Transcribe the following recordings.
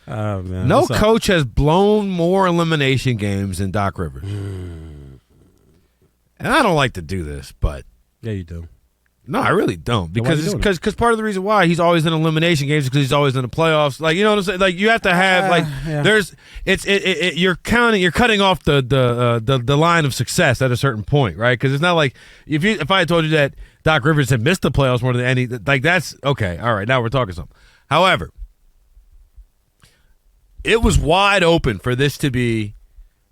Oh, man. No coach has blown more elimination games than Doc Rivers. And I don't like to do this, but yeah, you do. No, I really don't, because part of the reason why he's always in elimination games is because he's always in the playoffs. Like, you know what I'm saying? Like, you have to have you're cutting off the line of success at a certain point, right? Because it's not like if I had told you that Doc Rivers had missed the playoffs more than any, like, that's okay. All right, now we're talking something. However, it was wide open for this to be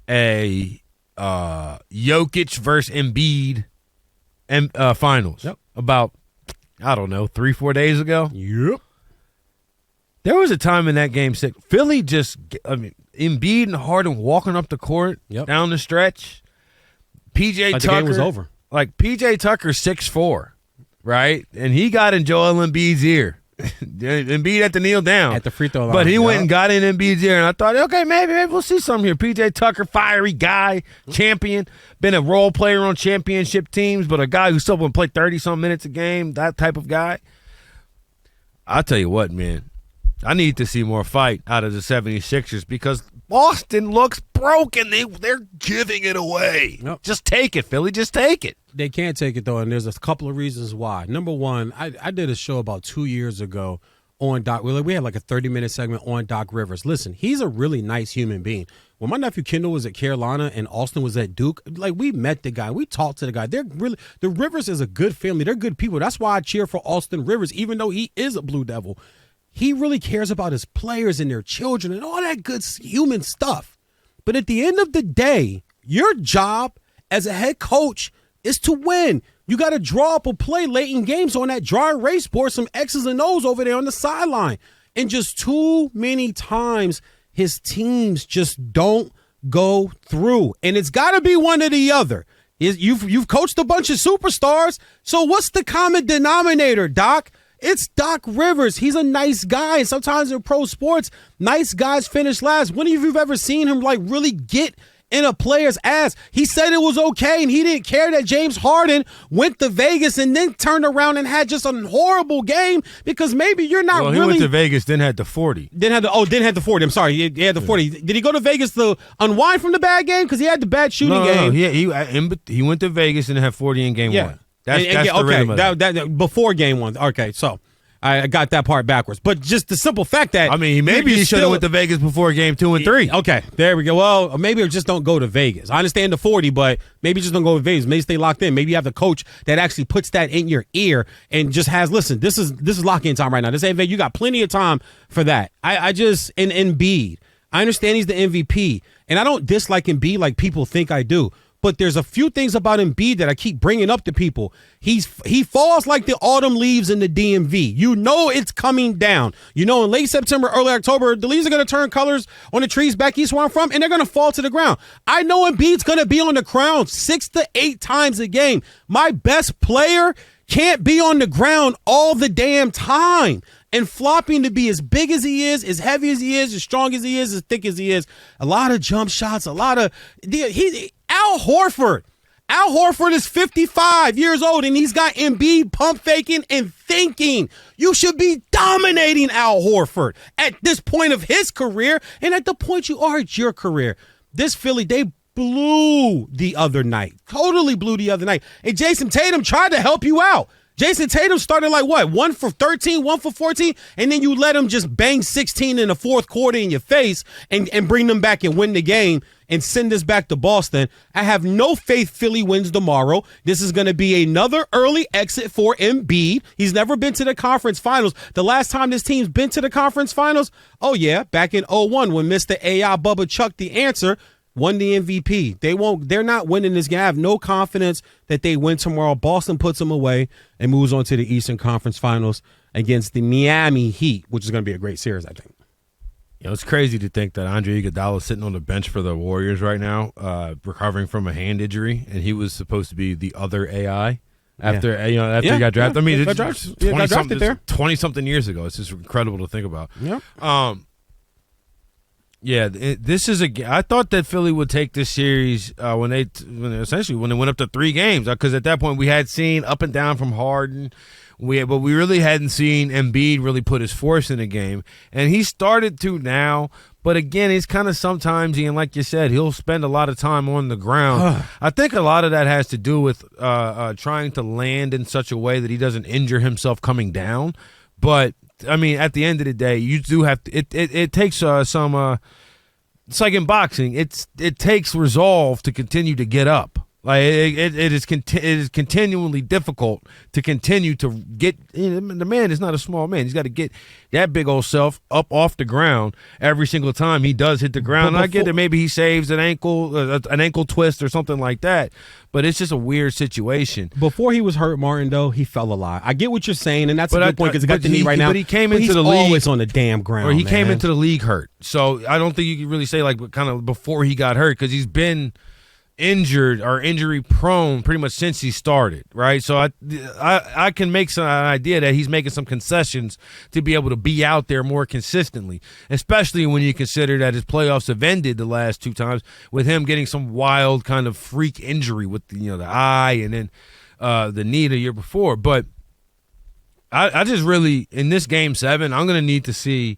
a Jokic versus Embiid and finals. Yep. About, I don't know, 3-4 days ago. Yep. There was a time in that game, Philly Embiid and Harden walking up the court down the stretch. PJ Tucker. The game was over. Like, PJ Tucker 6'4", right? And he got in Joel Embiid's ear. Embiid had to kneel down at the free throw line. But he went and got in Embiid's ear, and I thought, okay, maybe we'll see something here. PJ Tucker, fiery guy, champion, been a role player on championship teams, but a guy who's still going to play 30-some minutes a game, that type of guy. I'll tell you what, man. I need to see more fight out of the 76ers because Boston looks broken. They're giving it away. Nope. Just take it, Philly. Just take it. They can't take it, though, and there's a couple of reasons why. Number one, I did a show about 2 years ago on Doc. We had like a 30-minute segment on Doc Rivers. Listen, he's a really nice human being. When my nephew Kendall was at Carolina and Austin was at Duke, like, we met the guy. We talked to the guy. The Rivers is a good family. They're good people. That's why I cheer for Austin Rivers, even though he is a Blue Devil. He really cares about his players and their children and all that good human stuff. But at the end of the day, your job as a head coach is to win. You got to draw up a play late in games on that dry erase board, some X's and O's over there on the sideline. And just too many times his teams just don't go through. And it's got to be one or the other. You've coached a bunch of superstars. So what's the common denominator, Doc? It's Doc Rivers. He's a nice guy. Sometimes in pro sports, nice guys finish last. When have you ever seen him like really get in a player's ass? He said it was okay, and he didn't care that James Harden went to Vegas and then turned around and had just a horrible game because maybe you're not really. Well, he went to Vegas, then had the 40. Then had the 40. I'm sorry. He had the 40. Did he go to Vegas to unwind from the bad game? Because he had the bad shooting game. No. He went to Vegas and had 40 in game one. That's the rhythm of that. Before game one. Okay, so I got that part backwards. But just the simple fact that maybe he should have went to Vegas before game 2 and 3. Okay, there we go. Well, maybe just don't go to Vegas. I understand the 40, but maybe just don't go to Vegas. Maybe stay locked in. Maybe you have the coach that actually puts that in your ear and just has, listen, this is lock-in time right now. This ain't Vegas. You got plenty of time for that. Embiid, I understand he's the MVP, and I don't dislike Embiid like people think I do. But there's a few things about Embiid that I keep bringing up to people. He falls like the autumn leaves in the DMV. You know it's coming down. You know in late September, early October, the leaves are going to turn colors on the trees back east where I'm from, and they're going to fall to the ground. I know Embiid's going to be on the ground 6 to 8 times a game. My best player can't be on the ground all the damn time. And flopping to be as big as he is, as heavy as he is, as strong as he is, as thick as he is, a lot of jump shots, a lot of Al Horford. Al Horford is 55 years old, and he's got Embiid pump faking and thinking. You should be dominating Al Horford at this point of his career, and at the point you are at your career. This Philly, they blew the other night. Totally blew the other night. And Jayson Tatum tried to help you out. Jayson Tatum started like what? 1 for 13, 1 for 14, and then you let him just bang 16 in the fourth quarter in your face and bring them back and win the game and send this back to Boston. I have no faith Philly wins tomorrow. This is going to be another early exit for Embiid. He's never been to the conference finals. The last time this team's been to the conference finals, back in 2001 when Mr. AI Bubba Chuck the answer won the MVP. They're not winning this game. I have no confidence that they win tomorrow. Boston puts them away and moves on to the Eastern Conference Finals against the Miami Heat, which is going to be a great series, I think. It's crazy to think that Andre Iguodala is sitting on the bench for the Warriors right now, recovering from a hand injury, and he was supposed to be the other AI after he got drafted. I mean, got drafted there 20-something years ago. It's just incredible to think about. Yeah. This is I thought that Philly would take this series when they went up to 3 games, because at that point we had seen up and down from Harden. But we really hadn't seen Embiid really put his force in the game, and he started to now. But again, he's kind of sometimes, and like you said, he'll spend a lot of time on the ground. I think a lot of that has to do with trying to land in such a way that he doesn't injure himself coming down. But I mean, at the end of the day, you do have to. It takes some. It's like in boxing. It takes resolve to continue to get up. Like it is continually difficult to continue to get. The man is not a small man. He's got to get that big old self up off the ground every single time he does hit the ground. And I get that maybe he saves an ankle twist or something like that, but it's just a weird situation. Before he was hurt, Martin, though, he fell a lot. I get what you're saying, and that's a good point because he got the knee right now. But he came into the league always on the damn ground. Or he came into the league hurt, so I don't think you can really say like kind of before he got hurt because he's been injured or injury prone pretty much since he started, right? So I can make some idea that he's making some concessions to be able to be out there more consistently, especially when you consider that his playoffs have ended the last 2 times with him getting some wild kind of freak injury with the eye and then the knee the year before. But I just really, in this Game 7, I'm going to need to see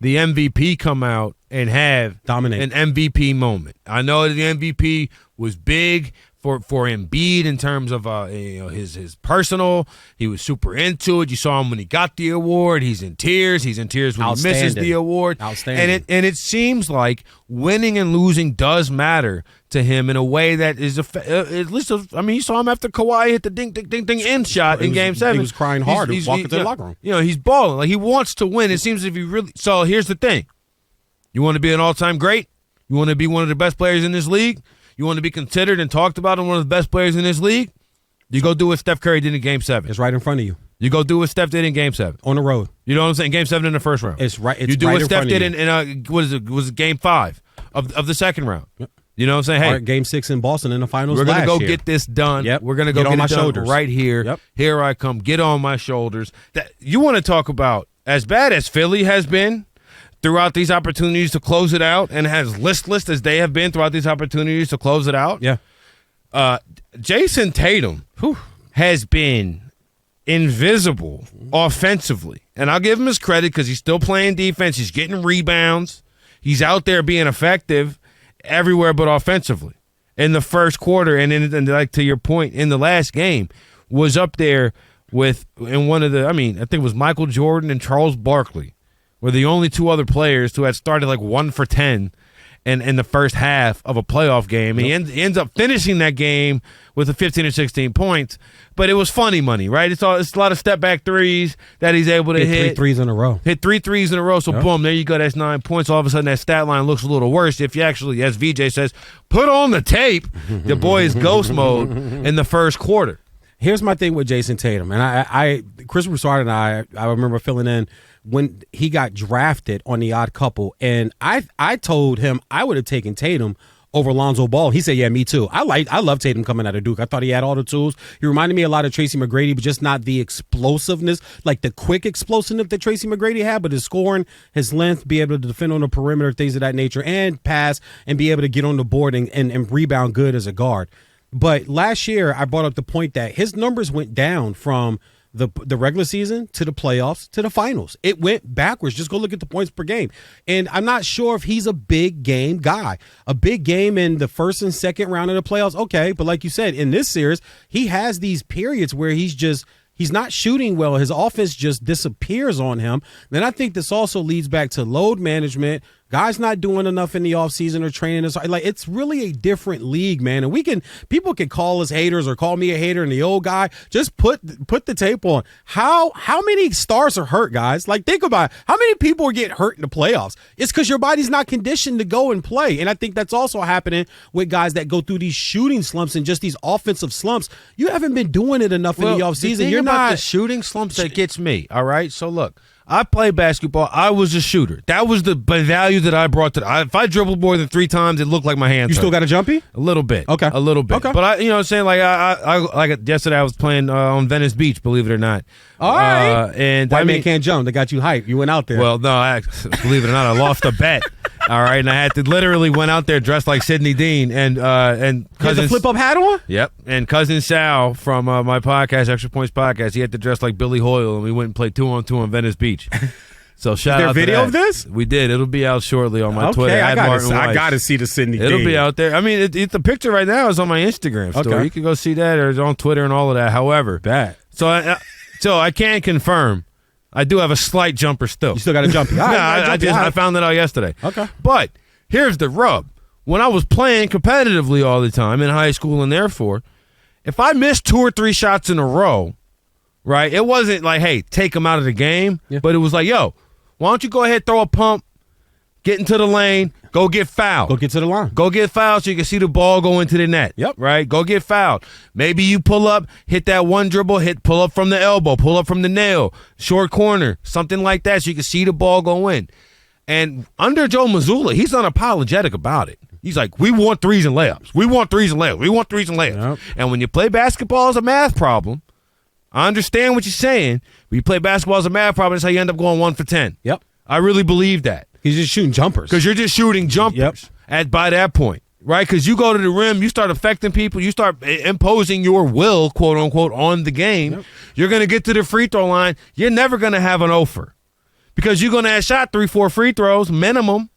the MVP come out and have dominate an MVP moment. I know that the MVP was big for Embiid in terms of his personal. He was super into it. You saw him when he got the award. He's in tears. He's in tears when he misses the award. Outstanding. And it seems like winning and losing does matter to him in a way that is at least. I mean, you saw him after Kawhi hit the ding ding ding ding in shot in Game 7. He was crying hard. He's walking to the locker room. He's balling. Like he wants to win. It seems as if he really. So here's the thing. You want to be an all-time great? You want to be one of the best players in this league? You want to be considered and talked about as one of the best players in this league? You go do what Steph Curry did in Game 7. It's right in front of you. You go do what Steph did in Game 7. On the road. You know what I'm saying? Game 7 in the first round. It's right. It's you do right what in Steph front did of you. in was it Game 5 of the second round. Yep. You know what I'm saying? Hey, Game 6 in Boston in the finals. We're gonna go year. get this done. Yep. We're gonna go get on my it done shoulders right here. Yep. Here I come. Get on my shoulders. That you want to talk about as bad as Philly has been throughout these opportunities to close it out, and as listless as they have been throughout these opportunities to close it out. Yeah. Jayson Tatum has been invisible offensively. And I'll give him his credit because he's still playing defense. He's getting rebounds. He's out there being effective everywhere but offensively. In the first quarter, and like to your point, in the last game, was up there in one of the, I think it was Michael Jordan and Charles Barkley were the only 2 other players who had started like 1 for 10 in the first half of a playoff game. And he ends up finishing that game with a 15 or 16 points. But it was funny money, right? It's a lot of step-back threes that he's able to hit. 3 threes in a row. Hit 3 threes in a row. So, boom, there you go. That's 9 points. All of a sudden, that stat line looks a little worse. If you actually, as VJ says, put on the tape, the boy is ghost mode in the first quarter. Here's my thing with Jayson Tatum. And I Chris Broussard and I remember filling in when he got drafted on The Odd Couple, and I told him I would have taken Tatum over Lonzo Ball. He said, yeah, me too. I love Tatum coming out of Duke. I thought he had all the tools. He reminded me a lot of Tracy McGrady, but just not the explosiveness, like the quick explosiveness that Tracy McGrady had, but his scoring, his length, be able to defend on the perimeter, things of that nature, and pass and be able to get on the board and rebound good as a guard. But last year, I brought up the point that his numbers went down from the regular season to the playoffs to the finals. It went backwards. Just go look at the points per game. And I'm not sure if he's a big game guy. A big game in the first and second round of the playoffs, okay. But like you said, in this series, he has these periods where he's not shooting well. His offense just disappears on him. Then I think this also leads back to load management. Guys not doing enough in the offseason or training. Like, it's really a different league, man. And people can call us haters or call me a hater and the old guy. Just put the tape on. How many stars are hurt, guys? Like, think about it. How many people get hurt in the playoffs? It's because your body's not conditioned to go and play. And I think that's also happening with guys that go through these shooting slumps and just these offensive slumps. You haven't been doing it enough in the offseason. You're not the shooting slumps that gets me. All right. So look, I play basketball. I was a shooter. That was the value that I brought to if I dribbled more than 3 times, it looked like my hands. You still got a jumpy? A little bit. Okay. A little bit. Okay. But I what I'm saying, like yesterday I was playing on Venice Beach, believe it or not. All right. And White man can't jump. They got you hyped. You went out there. Well, no, believe it or not, I lost a bet. All right, and I had to literally went out there dressed like Sidney Dean and cousin flip up hat on. Yep, and cousin Sal from my podcast, Extra Points Podcast, he had to dress like Billy Hoyle, and we went and played 2-on-2 on Venice Beach. So shout out. Is there video to that. of this? We did. It'll be out shortly on my Twitter. I got to see the Sidney Dean. It'll be out there. I mean, the picture right now is on my Instagram story. Okay. You can go see that, or it's on Twitter and all of that. However, so I can confirm. I do have a slight jumper still. You still got a jumpy. I found that out yesterday. Okay. But here's the rub. When I was playing competitively all the time in high school and therefore, if I missed 2 or 3 shots in a row, right, it wasn't like, hey, take them out of the game. Yeah. But it was like, yo, why don't you go ahead, throw a pump, get into the lane, go get fouled. Go get to the line. Go get fouled so you can see the ball go into the net. Yep. Right? Go get fouled. Maybe you pull up, hit that one dribble, pull up from the elbow, pull up from the nail, short corner, something like that so you can see the ball go in. And under Joe Mazzulla, he's unapologetic about it. He's like, we want threes and layups. We want threes and layups. We want threes and layups. Yep. And when you play basketball as a math problem, I understand what you're saying. When you play basketball as a math problem, that's how you end up going 1 for 10. Yep. I really believe that. He's just shooting jumpers. Because you're just shooting jumpers by that point, right? Because you go to the rim, you start affecting people, you start imposing your will, quote unquote, on the game. Yep. You're going to get to the free throw line. You're never going to have an offer because you're going to have shot 3-4 free throws minimum,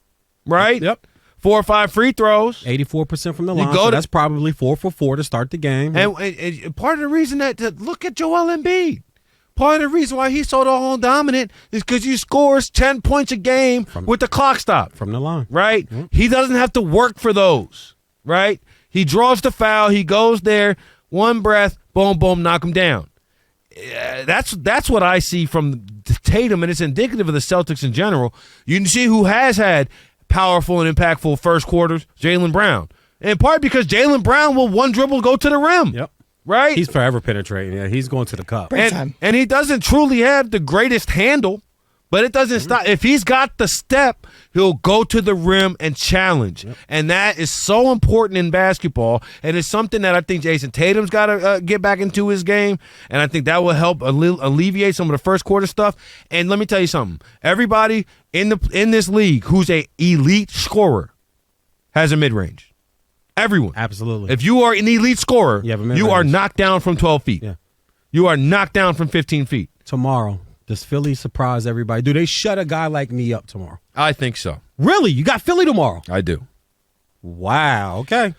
right? Yep. 4 or 5 free throws. 84% from the line. So that's probably 4 for 4 to start the game. And part of the reason that look at Joel Embiid. Part of the reason why he's so doggone dominant is because he scores 10 points a game with the clock stop. From the line. Right? Mm-hmm. He doesn't have to work for those. Right? He draws the foul. He goes there. One breath. Boom, boom, knock him down. That's what I see from Tatum, and it's indicative of the Celtics in general. You can see who has had powerful and impactful first quarters, Jaylen Brown. In part because Jaylen Brown will one dribble go to the rim. Yep. Right? He's forever penetrating. Yeah, he's going to the cup. And he doesn't truly have the greatest handle, but it doesn't stop. If he's got the step, he'll go to the rim and challenge. Yep. And that is so important in basketball. And it's something that I think Jayson Tatum's got to get back into his game. And I think that will help alleviate some of the first quarter stuff. And let me tell you something. Everybody in this league who's an elite scorer has a mid-range. Everyone. Absolutely. If you are an elite scorer, you are knocked down from 12 feet. Yeah. You are knocked down from 15 feet. Tomorrow, does Philly surprise everybody? Do they shut a guy like me up tomorrow? I think so. Really? You got Philly tomorrow? I do. Wow. Okay.